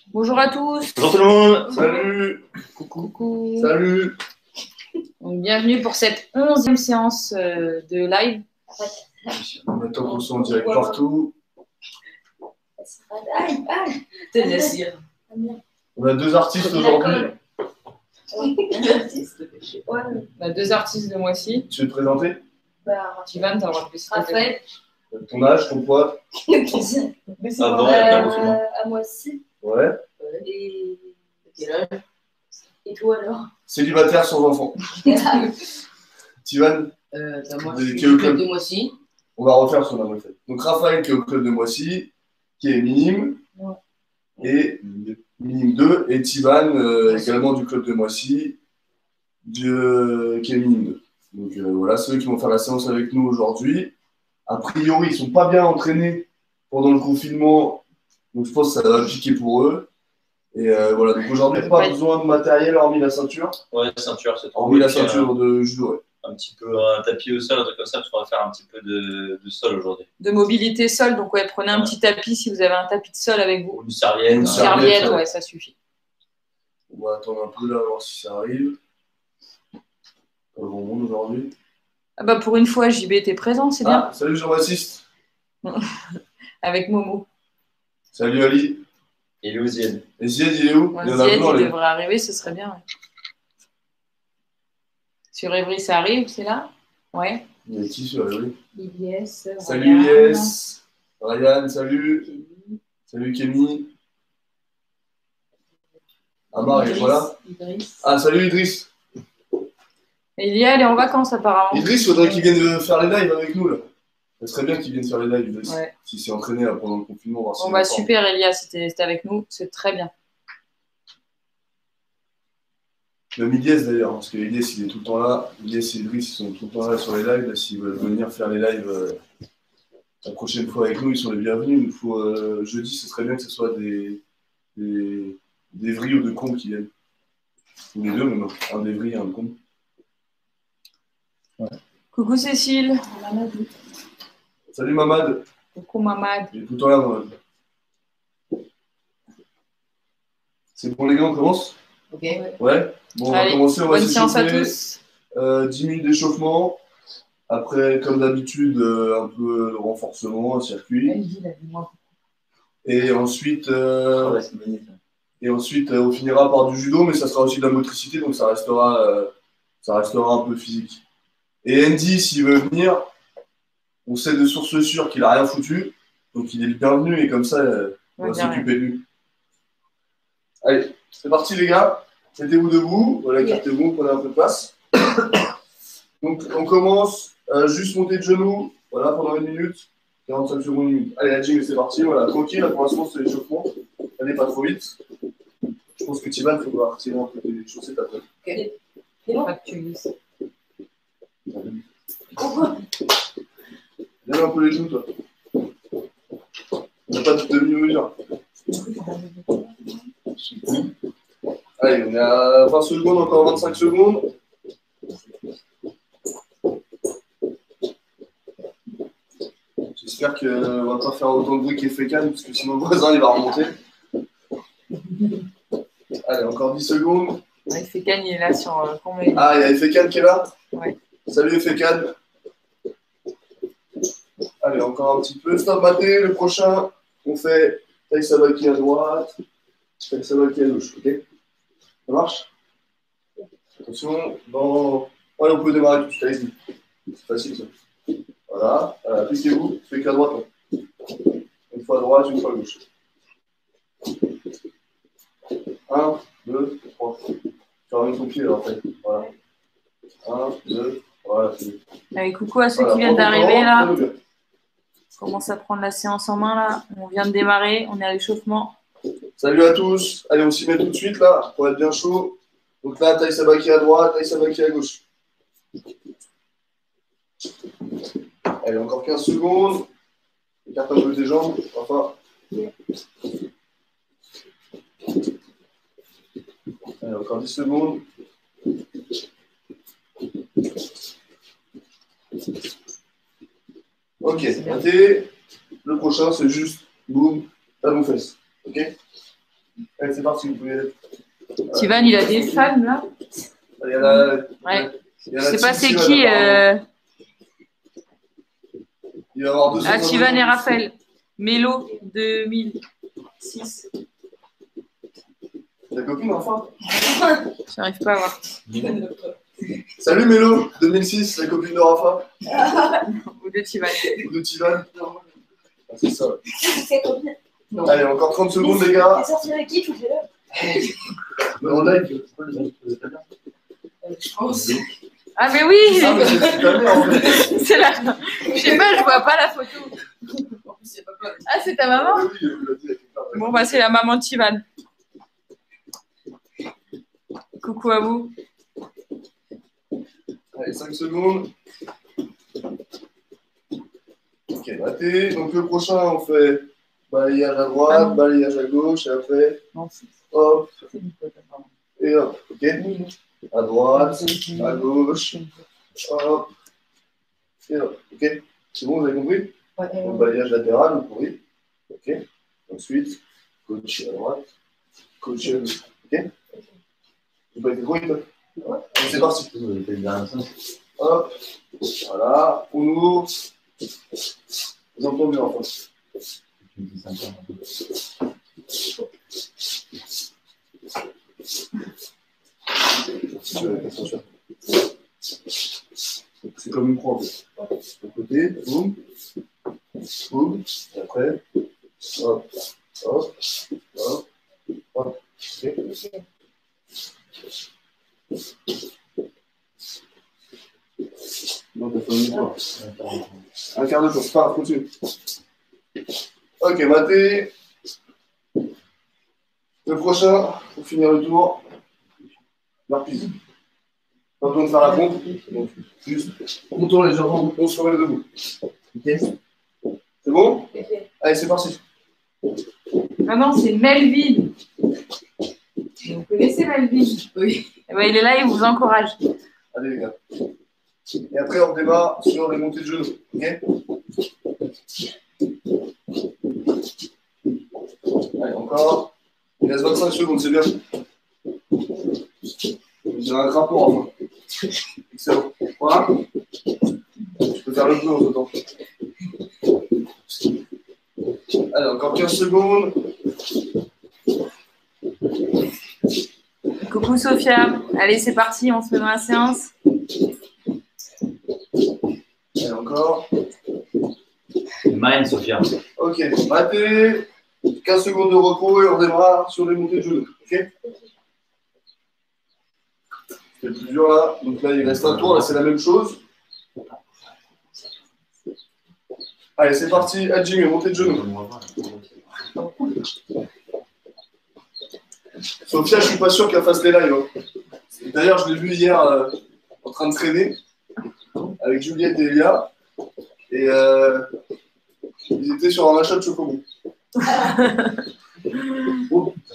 Bonjour à tous. Bonjour tout le monde. Salut. Coucou. Salut. Donc, bienvenue pour cette 11e séance de live. Maintenant qu'on soit en direct partout. On a deux artistes aujourd'hui. On a deux artistes de mois-ci. Tu veux te présenter? Tivan, t'as le droit de préciser. Raphaël. Ton âge, ton poids? À moi-ci. Ouais. Et quel âge? Et toi alors? Célibataire sans enfant. Tivan, Moi, Qui je est suis au au club club de Moissy. on va refaire son âge en fait. Donc Raphaël qui est au club de Moissy, qui est minime. Ouais. Et minime 2. Et Tivan, également du club de Moissy, qui est minime 2. Donc voilà, ceux qui vont faire la séance avec nous aujourd'hui. A priori, ils ne sont pas bien entraînés pendant le confinement, donc je pense que ça va piquer pour eux. Et voilà, donc aujourd'hui, pas besoin de matériel hormis la ceinture. Ouais, ceinture, c'est tout. Hormis la ceinture de judo, ouais. Un petit peu un tapis au sol, un truc comme ça, parce qu'on va faire un petit peu de sol aujourd'hui. De mobilité sol, donc ouais, prenez un petit tapis si vous avez un tapis de sol avec vous. Une serviette. Une serviette, ouais, ça suffit. On va attendre un peu là, voir si ça arrive. Pas grand monde aujourd'hui. Ah bah pour une fois, JB était présent, c'est bien. Salut Jean-Baptiste. Avec Momo. Salut Ali. Et Louisiane. Et Zied, il est où? Il y en a Zied, plein, il les- devrait arriver, ce serait bien. Ouais. Sur Evry, ça arrive, c'est là? Ouais. Il y a qui sur Evry? Ilyes. Salut Ryan. Ilyes. Ryan, salut. Salut Kémy. Amar, il est pas là? Idriss. Ah, salut Idriss. Et Ilia, elle est en vacances apparemment. Idriss, il faudrait qu'il vienne faire les lives avec nous là. Ça serait bien qu'il vienne faire les lives, Idriss. Ouais. S'il s'est entraîné là, pendant le confinement. Voir Bon s'il bah est en forme. super, Elia, c'était avec nous, c'est très bien. Même Ilyes d'ailleurs, parce que Ilyes il est tout le temps là. Ilyes et Idriss ils sont tout le temps là sur les lives. Là, s'ils veulent venir faire les lives la prochaine fois avec nous, ils sont les bienvenus. Il nous faut jeudi, ce serait bien que ce soit des vrilles ou de cons qui viennent. Ou les deux même, un des vrilles et un de con. Coucou Cécile. Salut Mamad. Coucou Mamad. Il est tout le temps là, Mamad. C'est bon les gars, on commence? Ok. Ouais. Bon, on va Allez, commencer, on va bonne séance à s'échauffer. tous. 10 minutes d'échauffement. Après, comme d'habitude, un peu de renforcement, un circuit. Et ensuite, on finira par du judo, mais ça sera aussi de la motricité, donc ça restera un peu physique. Et Andy, s'il veut venir, on sait de source sûre qu'il a rien foutu, donc il est le bienvenu et comme ça, on va s'occuper de lui. Allez, c'est parti les gars. Mettez-vous debout, voilà, écartez-vous, prenez un peu de place. Donc on commence, juste monter de genoux, voilà, pendant 1 minute, 45 secondes, 1 minute. Allez, la gym, c'est parti, voilà, tranquille, là, pour l'instant c'est l'échauffement, allez pas trop vite. Je pense que Tivan, il faudra retirer un peu des chaussettes après. Ok. Pas que tu glisses. Lève un peu les genoux, toi. On n'a pas de demi-mesure. Allez, on est à 20 secondes, encore 25 secondes. J'espère qu'on va pas faire autant de bruit qu'Efekan, parce que sinon le voisin il va remonter. Allez, encore 10 secondes. Ouais, Fekan, il est là sur combien? Ah, il y a Efekan qui est là? Ouais. Salut Efekan. Allez, encore un petit peu. Stop maté, le prochain, on fait taille sabaki à droite, taille sabaki à gauche, ok? Ça marche? Attention, allez, on peut démarrer tout de suite, allez-y. C'est facile ça. Voilà, appliquez-vous, faites qu'à droite. Hein. Une fois à droite, une fois à gauche. 1, 2, 3. Fermez ton pied alors, en fait. Voilà. 1, 2, voilà, c'est bon. Allez, coucou à ceux Voilà, qui viennent d'arriver là. prends-le bien. On commence à prendre la séance en main là. On vient de démarrer, on est à l'échauffement. Salut à tous. Allez, on s'y met tout de suite là, pour être bien chaud. Donc là, taille sabaki à droite, taille sabaki à gauche. Allez, encore 15 secondes. Écarte un peu tes jambes. Enfin. Allez, encore 10 secondes. Ok, notez. Le prochain, c'est juste boum, talon-fesse. Ok? Allez, c'est parti, vous pouvez y aller. Tivan, il a des fans là. Il y a la, Ouais. il y a Je la sais pas team c'est Tivan, qui. apparemment. Il va y avoir 200 Ah, Tivan et abonnés. Raphaël. Mélo 2006. Ta copine, enfin. J'arrive pas à voir. Salut Mélo, 2006, la copine de Rafa. Ou de Tivan. Ou de Tivan. Ah, c'est ça. Ouais. C'est copine. Non. Allez, encore 30 secondes, les gars. T'es sorti avec qui tout à l'heure? En live. Je pense. Ah, mais oui! Ah, mais c'est ta mère, en fait. C'est là. Je sais pas, je vois pas la photo. En plus, il y a pas peur. Ah, c'est ta maman? Oui, il l'a dit, quelque part, ouais. Bon, bah, c'est la maman de Tivan. Coucou à vous. Allez, 5 secondes. Ok, raté. Donc le prochain, on fait balayage à droite, balayage à gauche, et après, Non, hop, c'est une photo, pardon. et hop. Ok. À droite, à gauche, hop, et hop. Ok. C'est bon, vous avez compris? Donc balayage latéral, vous pourrez. Ok. Ensuite, coach à droite, coach à gauche. Ok. Vous pouvez être toi? Ouais. Allez, c'est parti. Hop, voilà, on ouvre. Vous entendez enfin. C'est comme une croix. De côté, boum, boum, et après, hop, hop, hop, hop. Ok. Non, t'as fait une fois. Un quart de tour, c'est pas grave, continue. Ok, maté. Le prochain, pour finir le tour, l'arpise. Pas besoin de faire la pompe, donc juste on tourne légèrement, on se remet debout. Ok. C'est bon? Allez, c'est parti. Ah non, c'est Melvin. Vous connaissez Melvin? Oui. Eh ben, il est là, il vous encourage. Allez, les gars. Et après, on démarre sur les montées de genoux. Ok? Allez, encore. Il reste 25 secondes, c'est bien. J'ai un crapaud enfin. Excellent. Voilà. Je peux faire le bleu en ce temps. Allez, encore 15 secondes. Coucou Sophia. Allez, c'est parti, on se met dans la séance. Allez, encore. Mine, Sophia. Ok, maté. 15 secondes de repos et on démarre sur les montées de genoux. Ok? C'est le plus dur là. Donc là, il reste un tour. Là, c'est la même chose. Allez, c'est parti. Jimmy, montée de genoux. Sophia, je suis pas sûr qu'elle fasse les lives. Hein. D'ailleurs, je l'ai vu hier en train de traîner avec Juliette et Elia. Et ils étaient sur un achat de chocobons.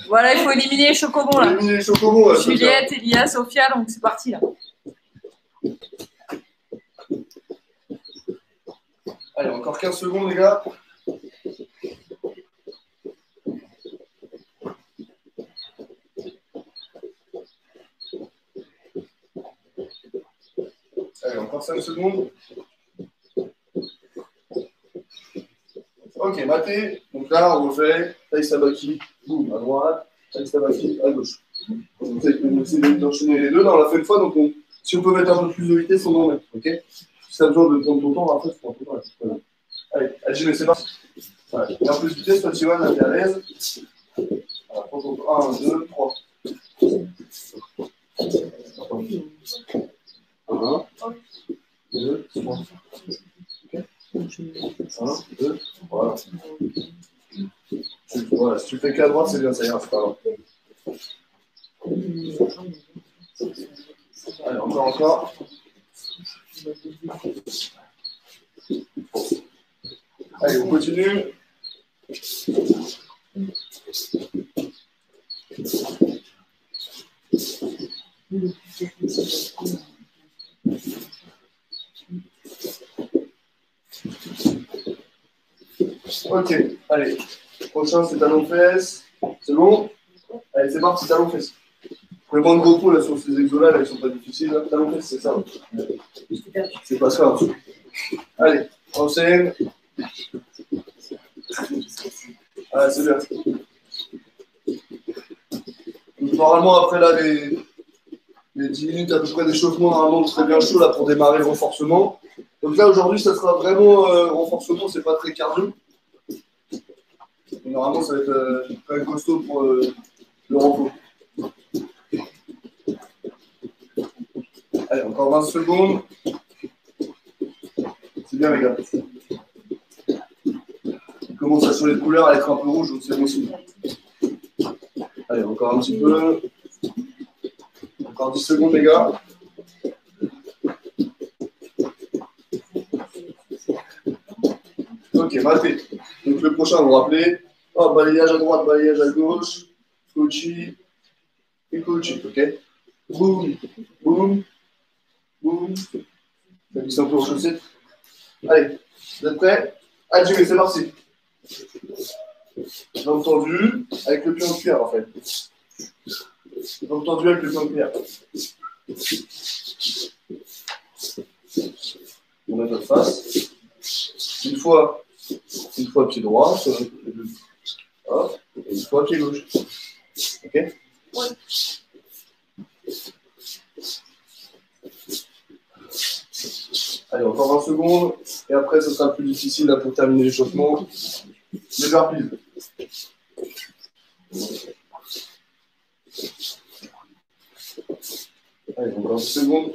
Voilà, il faut éliminer les chocobons On a là. mis les chocobons. Là, Juliette, Elia, Sophia, donc c'est parti là. Allez, encore 15 secondes, les gars. Allez, encore 5 secondes. Ok, maté. Donc là, on refait taille sabaki, boum, à droite, taille sabaki, à gauche. Donc, vous allez essayer d'enchaîner les deux. Là, on l'a fait une fois, donc si on peut mettre un peu plus de vitesse, on en met. Ok? Si tu as besoin de prendre ton temps, après, tu prends ton temps. Là, c'est pas grave. Allez, Adjime, c'est parti. Ouais. Et en plus de vitesse, toi, tu vois, là, t'es à l'aise. Voilà, prends ton temps. 1, 2, 3. 1, 2, 3. Ok? 1, 2, voilà. Voilà, si tu fais qu'à droite, c'est bien, ça ira, c'est pas grave. Allez, encore. Allez, on continue. Ok, allez. Prochain, c'est talon-fesse. C'est bon? Allez, c'est parti, talons fesses. Vraiment de repos là sur ces exos-là, ils sont pas difficiles. Là. Talons fesses, c'est ça. C'est pas ça. Allez, enseigne. Ah, c'est bien. Donc, normalement, après là, les 10 minutes à peu près d'échauffement, normalement, on serait bien chaud là pour démarrer le renforcement. Donc là, aujourd'hui, ça sera vraiment renforcement, c'est pas très cardio. Et normalement, ça va être quand même costaud pour le repos. Allez, encore 20 secondes. C'est bien, les gars. Il commence à changer de couleur, à être un peu rouge, donc c'est bon signe. Allez, encore un petit peu. Encore 10 secondes, les gars. Ok, maté. Donc le prochain, vous vous rappelez. Oh, balayage à droite, balayage à gauche. Coachy. Et coachy, ok. Boum, boum, boum. Ça glisse un peu aux chaussettes. Allez, vous êtes prêts? Allez, Jimmy, c'est parti. Jambes tendues, avec le pied en cuillère, en fait. Jambes tendues avec le pied en cuillère. On met notre face. Une fois pied droit, sur le deux. Hop, et une fois pied gauche. Ok? Ouais. Allez, encore 20 secondes. Et après, ce sera plus difficile là, pour terminer l'échauffement. Les burpees. Allez, encore 10 secondes.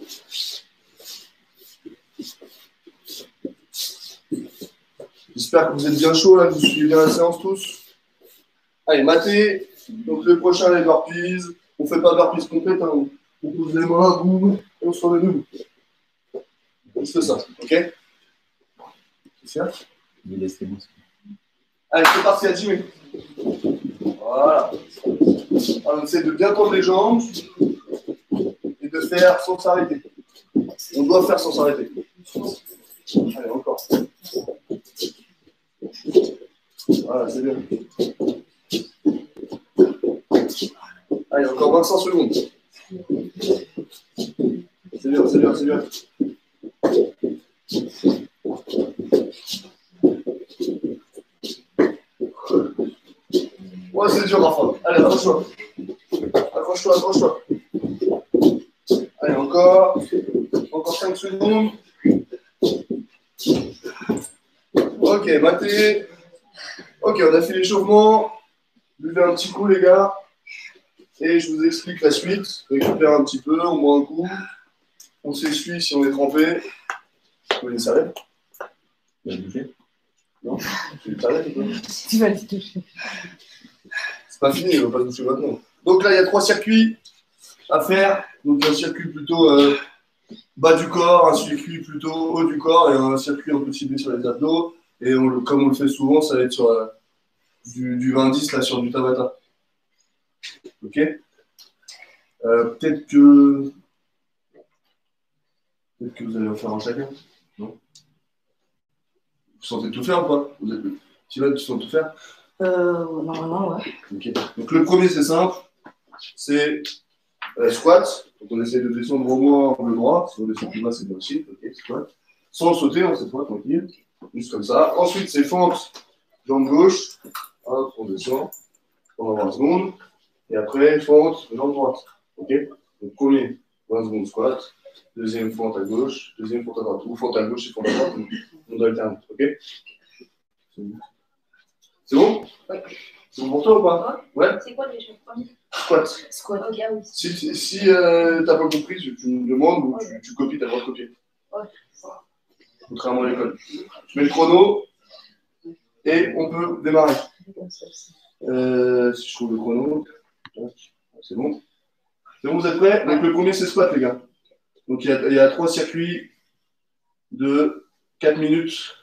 J'espère que vous êtes bien chauds là, que vous suivez bien la séance tous. Allez, maté. Donc le prochain, les burpees. On ne fait pas burpees complètes. Hein. On pose les mains, boum, et on se remet debout. Juste ça, ok? C'est ça? Allez, c'est parti, à Jimmy. Voilà. Alors, on essaie de bien tendre les jambes et de faire sans s'arrêter. On doit faire sans s'arrêter. Allez, encore. Voilà, c'est bien. Allez, encore 25 secondes. C'est bien, c'est bien, c'est bien. Ouais, c'est dur, Rafa. Allez, accroche-toi. Accroche-toi, accroche-toi. Allez, encore 5 secondes. Ok, maté. Ok, on a fait l'échauffement. Buvez un petit coup, les gars. Et je vous explique la suite. On récupère un petit peu, on boit un coup. On s'essuie si on est trempé. Vous voulez une serviette? Tu vas le toucher? Non? Tu veux une serviette ou quoi? Tu vas le toucher. C'est pas fini, il ne va pas se toucher maintenant. Donc là, il y a 3 circuits à faire. Donc un circuit plutôt bas du corps, un circuit plutôt haut du corps et un circuit un peu ciblé sur les abdos. Et comme on le fait souvent, ça va être sur du 20-10 là, sur du Tabata. Ok? Peut-être que vous allez en faire un chacun. Non? Vous sentez tout faire ou pas? Sylvain, tu sens tout faire? Normalement, ouais. Ok. Donc le premier, c'est simple. C'est squat. Donc on essaie de descendre au moins en le droit. Si on descend plus bas, c'est bien aussi. Ok, squat. Sans sauter, hein, cette fois, tranquille. Juste comme ça. Ensuite, c'est fente, jambe gauche. Hop, on descend pendant 20 secondes. Et après, fente, jambe droite. Ok? Donc premier, 20 secondes squat. Deuxième, fente à gauche. Deuxième, fente à droite. Ou fente à gauche et fente à droite. On doit alterner. Ok? C'est bon? Ouais. C'est bon pour toi ou pas? Ouais. C'est quoi déjà le premier? Squat. Squat. Ok, ah oui. Si t'as pas compris, tu me demandes ou tu copies, t'as le droit de copier. Ouais. Contrairement à l'école. Je mets le chrono et on peut démarrer. Si je trouve le chrono. C'est bon. C'est bon, vous êtes prêts? Donc le premier, c'est squat, les gars. Donc il y a 3 circuits de 4 minutes.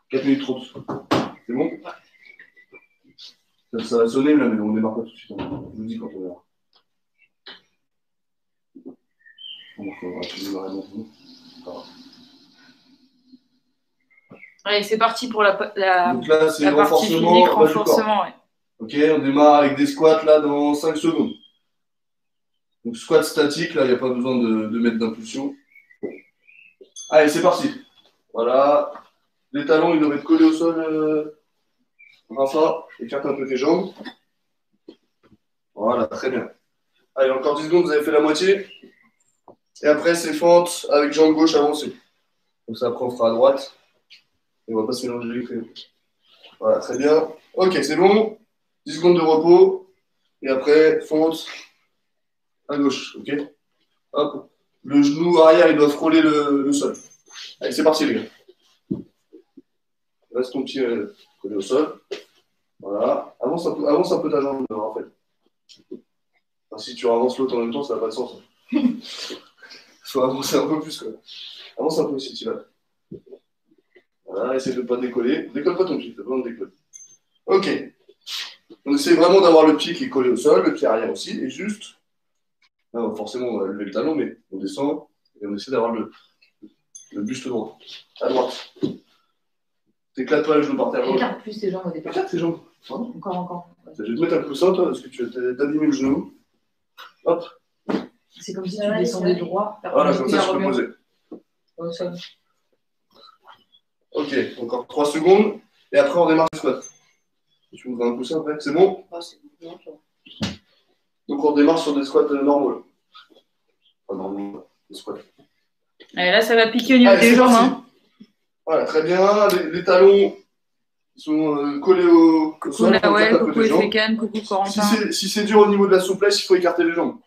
4 minutes 30. C'est bon? Ça va sonner là, mais on démarre pas tout de suite. Hein. Je vous dis quand on verra. On va démarrer maintenant. Allez, c'est parti pour la Donc là, c'est partie physique, renforcement. Ouais. Ok, on démarre avec des squats là dans 5 secondes. Donc squat statique, là, il n'y a pas besoin de mettre d'impulsion. Allez, c'est parti. Voilà. Les talons, ils doivent être collés au sol. Rafa, écarte un peu tes jambes. Voilà, très bien. Allez, encore 10 secondes, vous avez fait la moitié. Et après, c'est fente avec jambe gauche avancée. Donc ça, après, on fera à droite. Et on va pas se mélanger les crayons. Voilà, très bien. Ok, c'est bon. 10 secondes de repos. Et après, fente à gauche. Ok. Hop. Le genou arrière, il doit frôler le sol. Allez, c'est parti, les gars. Reste ton pied collé au sol. Voilà. Avance un peu ta jambe, en fait. Enfin, si tu avances l'autre en même temps, ça n'a pas de sens. Il faut avancer un peu plus, quoi. Avance un peu si tu vas. Voilà, essaye de ne pas décoller. Décolle pas ton pied, t'as pas besoin de décoller. Ok. On essaie vraiment d'avoir le pied qui est collé au sol, le pied arrière aussi, et juste. Là, forcément, on va lever le talon, mais on descend et on essaie d'avoir le buste droit. À droite. T'éclates pas les genoux par terre. Écarte plus tes jambes au départ. Éclate tes jambes. Encore. Je vais te mettre un coussin, toi, parce que tu as abîmé le genou. Hop. C'est comme si tu descendais droit. Voilà, comme ça, je peux poser. Au sol. Ok, encore 3 secondes. Et après, on démarre le squat. Tu voudrais un coussin après? C'est bon? Ah, c'est bon. Donc, on démarre sur des squats normaux. Pas normaux, des squats. Allez, là, ça va piquer au niveau Allez, des jambes. parti. Hein. Voilà, très bien. Les talons sont collés au Coucou sol. Nawel, coucou Efekan, coucou Corentin. Si c'est dur au niveau de la souplesse, il faut écarter les jambes.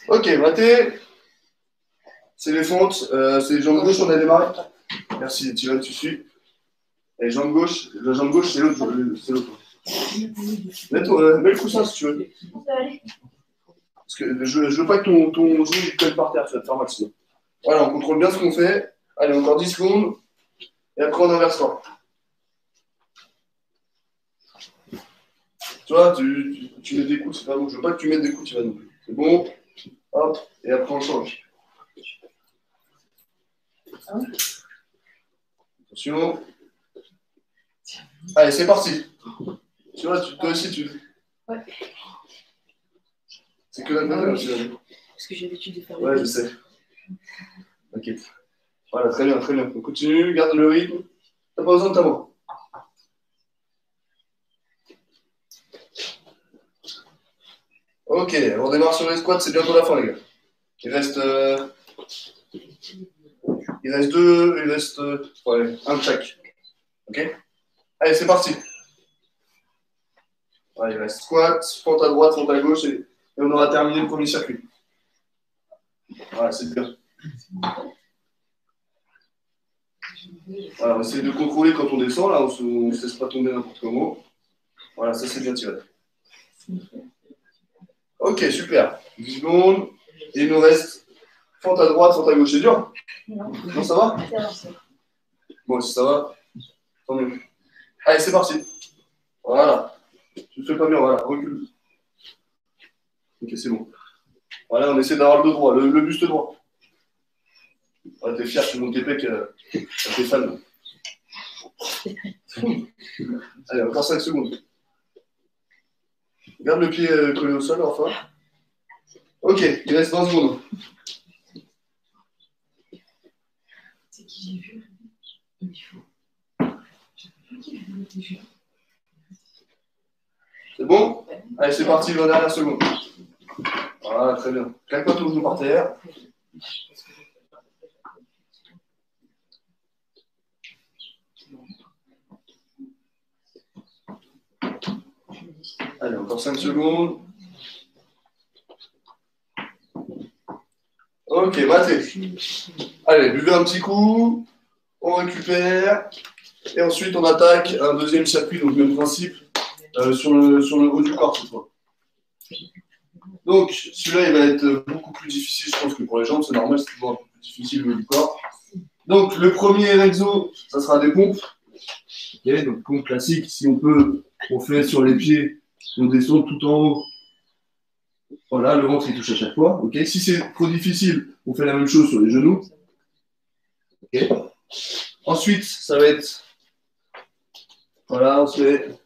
Ok, maté. C'est les fentes. C'est les jambes gauche, on a démarré. Merci, Tirel, tu suis. Et jambe gauche, la jambe gauche, c'est l'autre. Mets le coussin si tu veux. Parce que je veux pas que ton genou il colle par terre, tu vas te faire mal sinon. Voilà, on contrôle bien ce qu'on fait. Allez, encore 10 secondes. Et après, on inverse pas. Tu vois, tu mets des coups, c'est pas bon. Je veux pas que tu mettes des coups, tu vas non plus. C'est bon. Hop, et après, on change. Attention. Allez, c'est parti. Tu vois, toi aussi, tu. Ouais. C'est que la dernière aussi. Parce que j'ai l'habitude de faire. Ouais, je sais. T'inquiète. Voilà, très bien, très bien. On continue, garde le rythme. T'as pas besoin de ta main. Ok, on démarre sur les squats, c'est bientôt la fin, les gars. Il reste ouais, un de chaque. Ok? Allez, c'est parti. Ouais, il reste squat, fente à droite, fente à gauche, et on aura terminé le premier circuit. Voilà, c'est bien. Voilà, on essaie de contrôler quand on descend, là, on ne se laisse pas tomber n'importe comment. Voilà, ça c'est bien tiré. Ok, super. 10 secondes. Et il nous reste fente à droite, fente à gauche. C'est dur? Non, ça va? Bon, si ça va, tant mieux. Allez, c'est parti. Voilà. Tu ne fais pas bien, voilà, recule. Ok, c'est bon. Voilà, on essaie d'avoir le dos droit, le buste droit. Ah, t'es fier, tu montes tes pecs à tes fans. Allez, encore 5 secondes. Garde le pied collé au sol, enfin. Ok, il reste 20 secondes. C'est qui j'ai vu? C'est bon? Allez, c'est parti, 20 dernières secondes. Voilà, très bien. Claque pas ton genou par terre. Allez, encore 5 secondes. Ok, maté. Allez, buvez un petit coup. On récupère. Et ensuite, on attaque un deuxième circuit, donc même principe, sur le haut du corps cette fois. Donc, celui-là, il va être beaucoup plus difficile, je pense, que pour les jambes. C'est normal, c'est toujours un peu plus difficile le haut du corps. Donc, le premier exo, ça sera des pompes. Ok, donc pompe classique. Si on peut, on fait sur les pieds, on descend tout en haut. Voilà, le ventre il touche à chaque fois. Ok. Si c'est trop difficile, on fait la même chose sur les genoux. Ok. Ensuite, ça va être. Voilà, on se fait.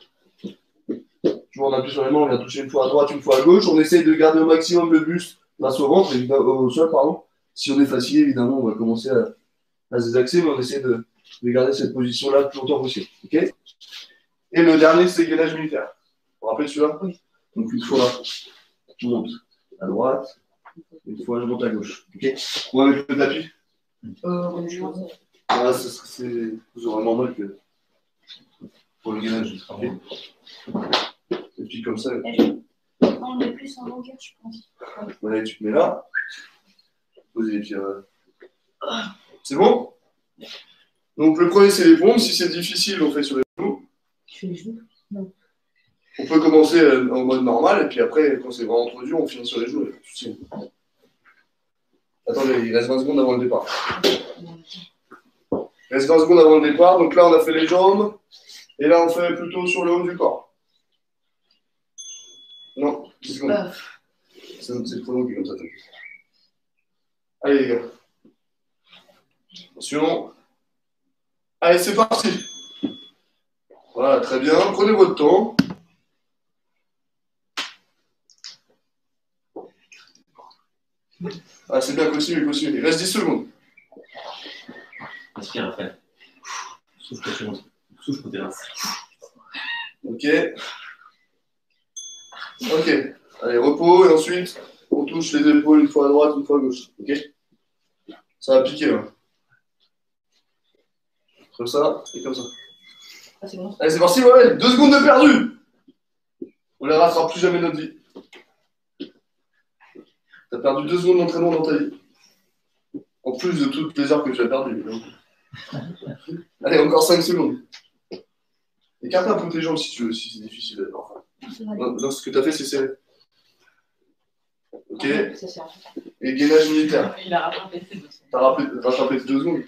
Toujours on appuie sur les mains, on vient toucher une fois à droite, une fois à gauche. On essaye de garder au maximum le buste face au ventre, au sol, pardon. Si on est fatigué, évidemment, on va commencer à se désaxer, mais on essaie de garder cette position-là le plus longtemps possible. Ok. Et le dernier, c'est gainage militaire. Vous vous rappelez celui-là? Oui. Donc une fois, je monte à droite, une fois, je monte à gauche. Ok. On va mettre le tapis. Voilà, vous aurez moins mal que pour le gainage. Okay. Et puis comme ça. On met plus en longueur, je pense. Ouais, tu te mets là. Posez les pieds. C'est bon? Donc le premier, c'est les pompes. Si c'est difficile, on fait sur les genoux. Tu fais les genoux? Non. On peut commencer en mode normal, et puis après, quand c'est vraiment trop dur, on finit sur les genoux. Attendez, il reste 20 secondes avant le départ. Il reste 20 secondes avant le départ. Donc là, on a fait les jambes. Et là, on fait plutôt sur le haut du corps. Non, 10 secondes. C'est trop long qui est comme ça. Allez, les gars. Attention. Allez, c'est parti. Voilà, très bien. Prenez votre temps. Ah, c'est bien, continue, continue. Il reste 10 secondes. Inspire après. Souffle pour terrasse. Ok. Ok. Allez, repos, et ensuite, on touche les épaules une fois à droite, une fois à gauche. Ok. Ça va piquer, là. Comme ça, et comme ça. Ah, c'est bon. Allez, c'est parti, ouais. 2 secondes de perdu. On les rattrape plus jamais de notre vie. T'as perdu 2 secondes d'entraînement dans ta vie. En plus de toutes les heures que tu as perdues, évidemment. Allez, encore 5 secondes. Écarte un peu tes jambes si tu veux, si c'est difficile. Enfin. Non, ce que tu as fait, c'est serré. Ok. Ça sert. Et gainage militaire. Il a rattrapé ses 2 secondes. T'as rattrapé 2 secondes.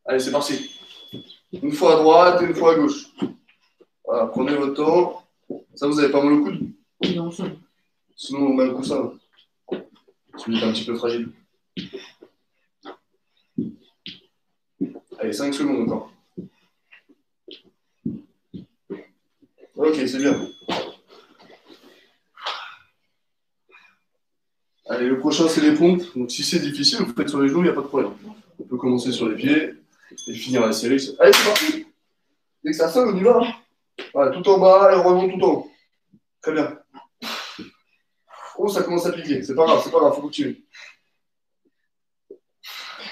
Allez, c'est parti. Une fois à droite et une fois à gauche. Voilà, prenez votre temps. Ça, vous avez pas mal au coude? Non, ça. Sinon, on met le coussin. Celui est un petit peu fragile. Allez, 5 secondes encore. Ok, c'est bien. Allez, le prochain, c'est les pompes. Donc, si c'est difficile, vous faites sur les genoux, il n'y a pas de problème. On peut commencer sur les pieds et finir la série. Allez, c'est parti. Dès que ça sonne, on y va. Voilà, tout en bas et on remonte tout en haut. Très bien. Oh, ça commence à piquer. C'est pas grave, faut continuer.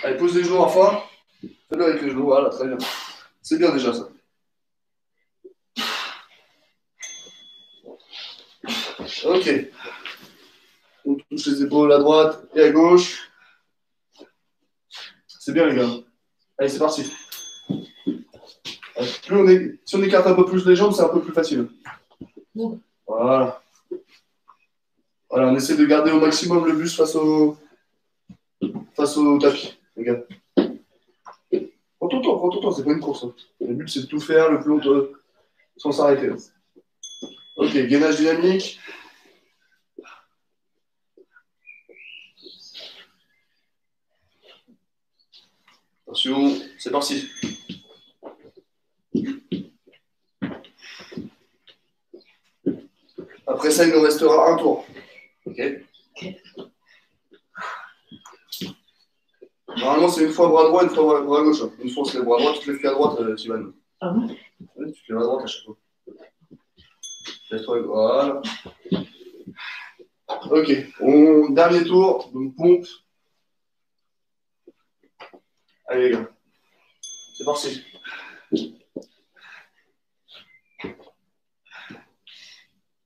Allez, pose les genoux enfin. Fais-le avec les genoux, voilà, très bien. C'est bien déjà ça. Ok. On touche les épaules à droite et à gauche. C'est bien les gars. Allez, c'est parti. Si on écarte un peu plus les jambes, c'est un peu plus facile. Voilà. Voilà, on essaie de garder au maximum le buste face au tapis. Regarde. Prends ton temps, c'est pas une course. Hein. Le but, c'est de tout faire le plus longtemps sans s'arrêter. Ok, gainage dynamique. Attention, c'est parti. Après ça, il nous restera un tour. Ok. Normalement, c'est une fois bras droit, une fois bras gauche. Une fois, c'est le bras droit, tu te lèves qu'à droite, Sylvain. Ah bon? Oui, tu te lèves à droite à chaque fois. Lève-toi, voilà. Ok, dernier tour, donc pompe. Allez les gars, c'est parti.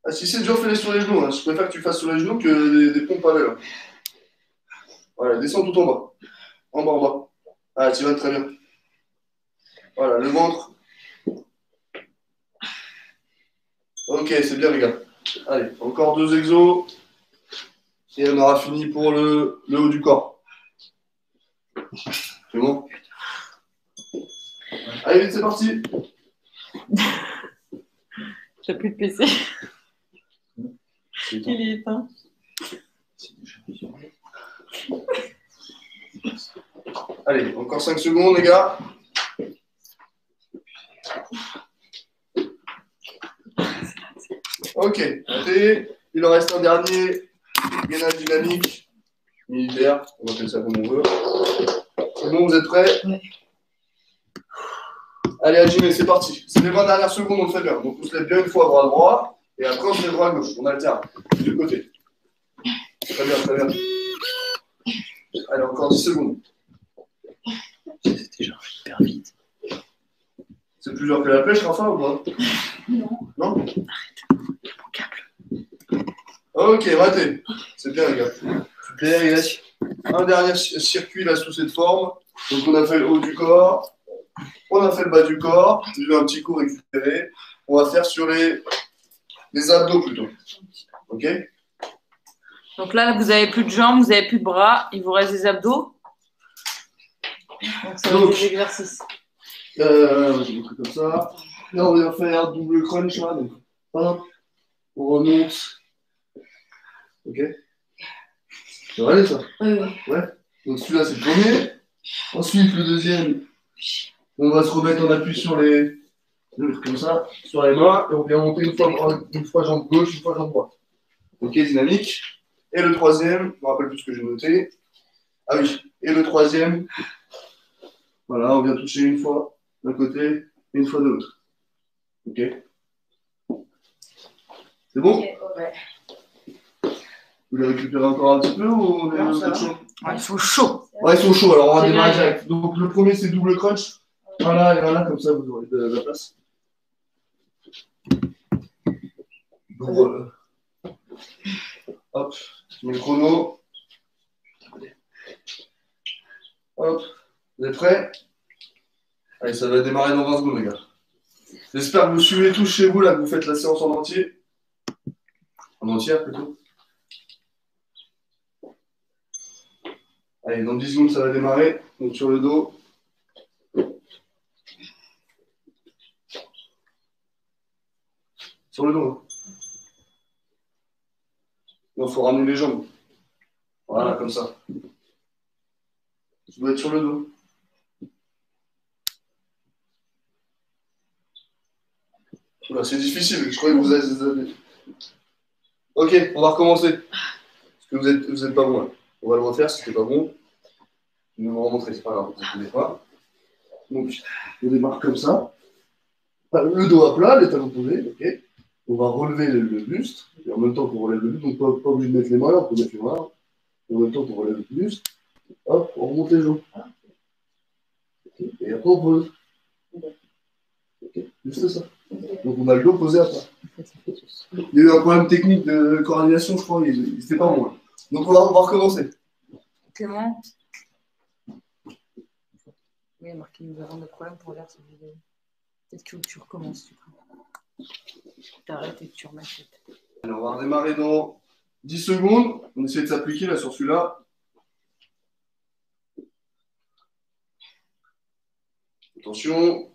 Ah, si c'est dur, fais-les sur les genoux. Hein. Je préfère que tu fasses sur les genoux que des pompes à l'air. Voilà, descends tout en bas. En bas, en bas. Ah, tu vas très bien. Voilà, le ventre. Ok, c'est bien les gars. Allez, encore 2 exos. Et on aura fini pour le haut du corps. C'est bon? Allez, vite, c'est parti. J'ai plus de PC. Il est éteint. Allez, encore 5 secondes, les gars. Ok, arrêtez. Il en reste un dernier. Gainage dynamique. Militaire, on appelle ça comme on veut. C'est bon, vous êtes prêts? Ouais. Allez, Hajime, c'est parti. C'est les 20 dernières secondes, on le fait bien. Donc on se lève bien une fois bras droit, et après on se lève bras gauche. On alterne. Du côté. Très bien, très bien. Allez, encore 10 secondes. C'était genre hyper vite. C'est plus dur que la pêche, Rafa, ou pas? Non. Non? Arrête. Mon câble. Ok, raté. C'est bien, les gars. Super, il reste un dernier circuit là sous cette forme. Donc on a fait le haut du corps, on a fait le bas du corps, j'ai eu un petit coup récupéré. On va faire sur les abdos plutôt. Ok? Donc là, vous n'avez plus de jambes, vous n'avez plus de bras, il vous reste des abdos. Donc ça va être des exercices. Je vais comme ça. Là, on va faire double crunch là. Donc, hop, on remonte. Ok? Ça va aller ça? Oui. Ouais. Donc celui-là, c'est le premier. Ensuite, le deuxième, on va se remettre en appui sur les. Comme ça, sur les mains, et on vient monter une fois jambe gauche, une fois jambe droite. Ok, dynamique. Et le troisième, je me rappelle plus ce que j'ai noté. Ah oui, et le troisième, voilà, on vient toucher une fois d'un côté et une fois de l'autre. Ok? C'est bon? Ok, ouais. Vous les récupérez encore un petit peu ou on est Non, ça va. chaud? Ouais, il faut chaud. Ouais, ils sont chauds, alors on va C'est démarrer bien. direct. Donc le premier, c'est double crunch. Voilà, et voilà, comme ça, vous aurez de la place. Donc, hop, je mets le chrono. Hop, vous êtes prêts? Allez, ça va démarrer dans 20 secondes, les gars. J'espère que vous suivez tous chez vous, là, que vous faites la séance en entier. En entière, plutôt. Allez, dans 10 secondes, ça va démarrer. Donc, sur le dos. Sur le dos. Il faut ramener les jambes. Voilà, comme ça. Je dois être sur le dos. Oula, c'est difficile, je croyais que vous avez... Ok, on va recommencer. Parce que vous êtes pas bon là. On va le refaire, si c'était pas bon. Je vais vous remontrer, c'est pas grave, vous inquiétez pas. Donc, on démarre comme ça. Enfin, le dos à plat, les talons posés, ok. On va relever le buste. Et en même temps qu'on relève le buste, donc pas obligé de mettre les mains là, on peut mettre les mains là. Et en même temps qu'on relève le buste, hop, on remonte les jambes. Okay. Et après on pose. Ok, juste ça. Donc on a le dos posé à plat. Il y a eu un problème technique de coordination, je crois, il n'était pas bon. Là. Donc on va recommencer. Clément? Oui, il y a marqué nous avons des problèmes pour lire cette vidéo. Peut-être que tu recommences, du coup. T'arrêtes et tu remets. Alors, on va redémarrer dans 10 secondes. On essaie de s'appliquer là sur celui-là. Attention.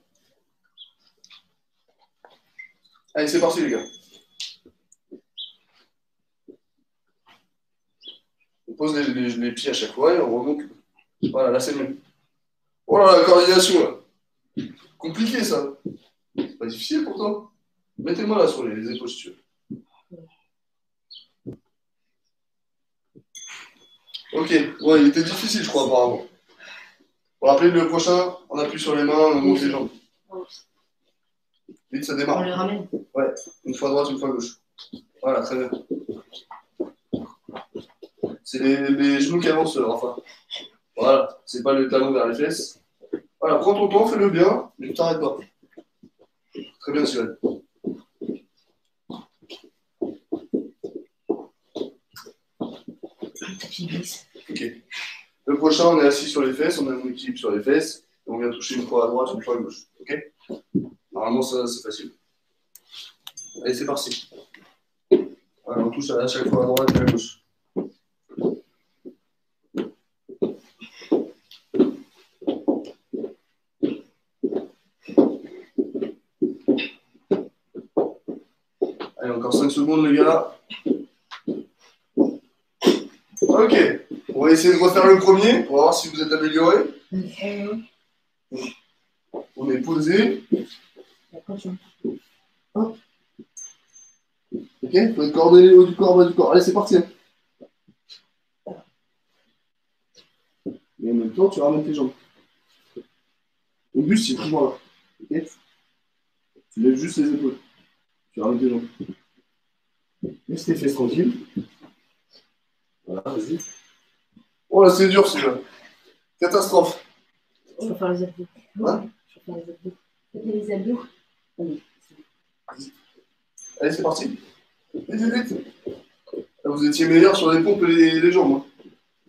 Allez, c'est parti les gars. On pose les pieds à chaque fois et on remonte. Voilà, là c'est mieux. Oh là, la coordination là. Compliqué ça. C'est pas difficile pourtant. Mettez-moi là sur les épaules si tu veux. Ok, ouais, il était difficile je crois apparemment. Vous rappelez le prochain, on appuie sur les mains, on monte les jambes. Vite, ça démarre. On les ramène. Ouais, une fois droite, une fois gauche. Voilà, très bien. C'est les genoux qui avancent, Rafa. Voilà, c'est pas le talon vers les fesses. Voilà, prends ton temps, fais-le bien, mais ne t'arrête pas. Très bien, Cyril. Ok. Le prochain, on est assis sur les fesses, on a un équilibre sur les fesses, et on vient toucher une fois à droite, une fois à gauche. Ok? Normalement, ça, c'est facile. Allez, c'est parti. Voilà, on touche à chaque fois à droite et à gauche. Allez, encore 5 secondes, les gars. Ok. On va essayer de refaire le premier. On va voir si vous êtes amélioré. On est posé. Hop. Ok, faut être coordonné haut du corps, bas du corps. Allez, c'est parti. Et en même temps, tu ramènes tes jambes. Le but, c'est toujours là. Ok. Tu lèves juste les épaules. Tu ramènes tes jambes. Laisse tes fesses tranquilles. Voilà, vas-y. Oh là, c'est dur celui-là. Catastrophe. Je peux faire les abdos. Hein? Je peux faire les abdos. Faites les abdos. Allez, c'est parti. Vite, vite, vite. Là, vous étiez meilleur sur les pompes et les jambes.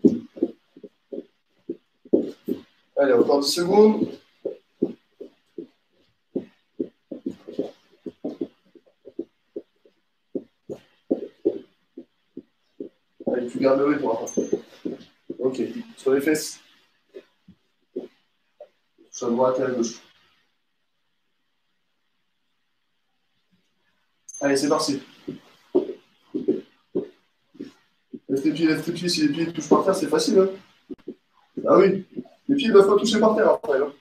Hein. Allez, encore 10 secondes. Allez, tu gardes le rythme pour la fin. Ok, sur les fesses. Sur la droite et à la gauche. Allez, c'est parti. Lève tes pieds, si les pieds touchent par terre, c'est facile. Hein. Ah oui, les pieds doivent pas toucher par terre après. Hein.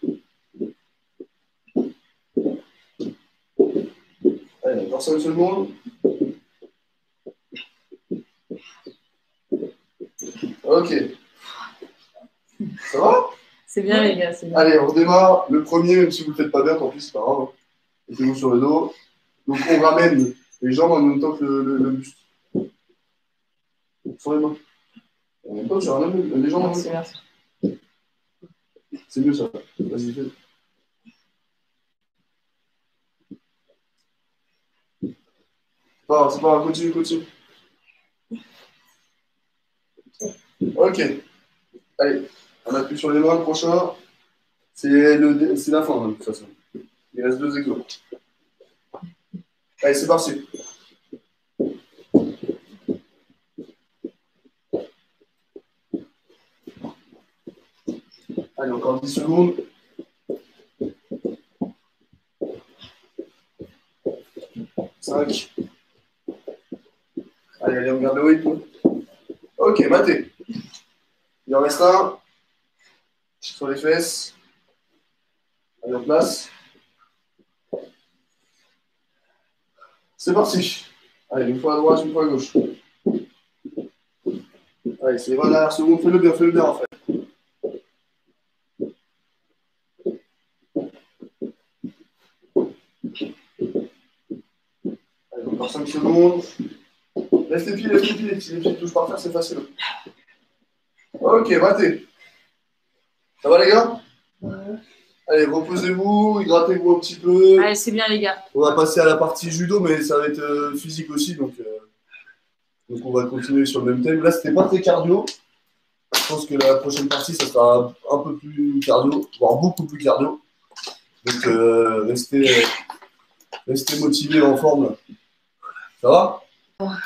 Allez, encore 5 secondes. Ok. Ça va? C'est bien, les gars, c'est bien. Allez, on démarre. Le premier, même si vous ne le faites pas bien, tant pis, c'est pas grave. Mettez-vous sur le dos. Donc, on ramène les jambes en même temps que le buste. Sur les mains. En même temps, tu ramènes les jambes en même temps. Merci. C'est mieux ça. Vas-y, fais. C'est pas grave, continue, continue. Ok. Allez, on appuie sur les mains, le prochain. C'est la fin, hein, de toute façon. Il reste 2 exos. Allez, c'est parti. Allez, encore 10 secondes. Cinq. Allez, on garde le rythme. Ok, maté. Il en reste un. Sur les fesses. Allez, en place. C'est parti. Allez, une fois à droite, une fois à gauche. Allez, c'est les 20 dernières secondes. Fais-le bien en fait. Allez, encore 5 secondes. Laisse les pieds, laisse les pieds. Si les pieds touchent par terre, c'est facile. Ok, maté. Ça va les gars? Ouais. Allez, reposez-vous, hydratez-vous un petit peu. Allez, c'est bien, les gars. On va passer à la partie judo, mais ça va être physique aussi, donc on va continuer sur le même thème. Là, c'était pas très cardio. Je pense que la prochaine partie, ça sera un peu plus cardio, voire beaucoup plus cardio. Donc, restez motivés, en forme. Ça va?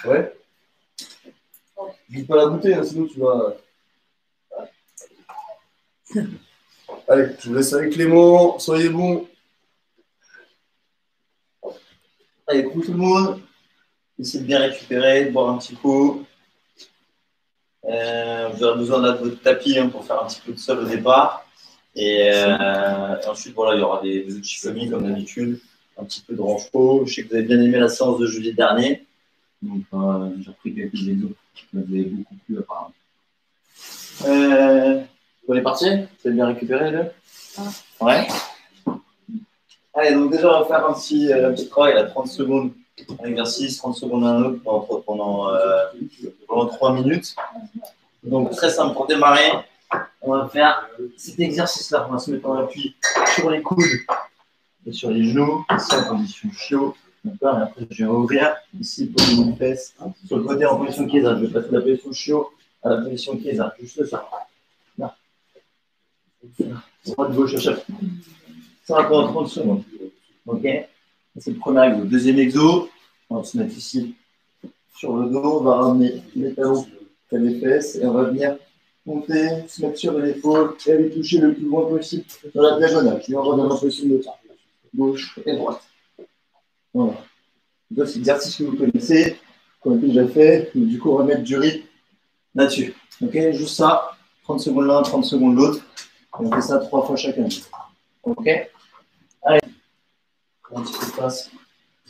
Ouais. N'oublie pas la bouteille, hein, sinon tu vas. Allez, je vous laisse avec Clément. Soyez bons. Allez, coucou tout le monde. Essayez de bien récupérer, de boire un petit coup. Vous aurez besoin de votre tapis hein, pour faire un petit peu de sol au départ. Et ensuite, voilà, il y aura des outils commis comme d'habitude, un petit peu de renfort. Je sais que vous avez bien aimé la séance de jeudi dernier. Donc, j'ai repris quelques exos qui m'avaient beaucoup plu apparemment. On est parti? Vous avez bien récupéré le? Ouais. Allez, donc déjà, on va faire un petit travail à 30 secondes. Un exercice, 30 secondes un autre pendant 3 minutes. Donc, très simple pour démarrer. On va faire cet exercice-là. On va se mettre en appui sur les coudes et sur les genoux, ici en position chiot. D'accord. Et après, je vais ouvrir ici pour les fesses. Sur le côté en position Kiesa. Je vais passer de la position chiot à la position Kiesa. Juste ça. Là. Droite, gauche, à chaque. Ça va pendant 30 secondes. Ok. C'est le premier exo. Deuxième exo, on va se mettre ici sur le dos. On va ramener les talons près des fesses et on va venir monter, se mettre sur l'épaule et aller toucher le plus loin possible dans la diagonale. Je vais revenir dans la position de ça. Gauche et droite. Voilà. Donc, c'est l'exercice que vous connaissez, qu'on a déjà fait. Mais du coup, on va mettre du rythme là-dessus. Ok, juste ça. 30 secondes l'un, 30 secondes l'autre. Et on fait ça 3 fois chacun. Ok. Allez. Un petit peu de face.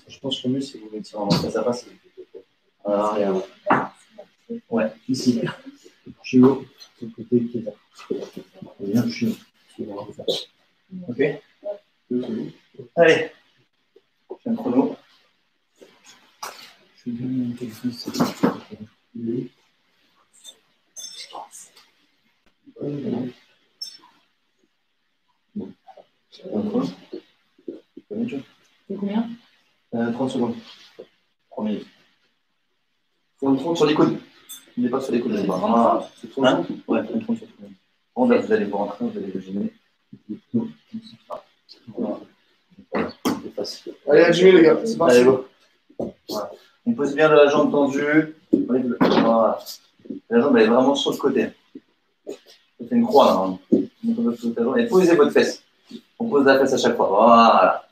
Je pense que le mieux, c'est que vous mettiez vraiment face à face. Alors, regarde. Ouais, ici. Je suis haut. C'est le côté qui est là. Bien, je suis haut. Ok. Allez. Je fais un chrono. Je vais donner un téléphone. C'est combien 30 secondes. 3 minutes. Sur les coudes. Il n'est pas sur les coudes. Ah, c'est trop long. Ouais, 30 secondes. Bon, là, vous allez vous rentrer, vous allez le gêner. Voilà. C'est facile. Allez, assumez les gars, c'est parti. Allez, go. Voilà. On pose bien la jambe tendue. Voilà. La jambe elle est vraiment sur le côté. C'est une croix là. Et posez votre fesse. On pose la fesse à chaque fois. Voilà.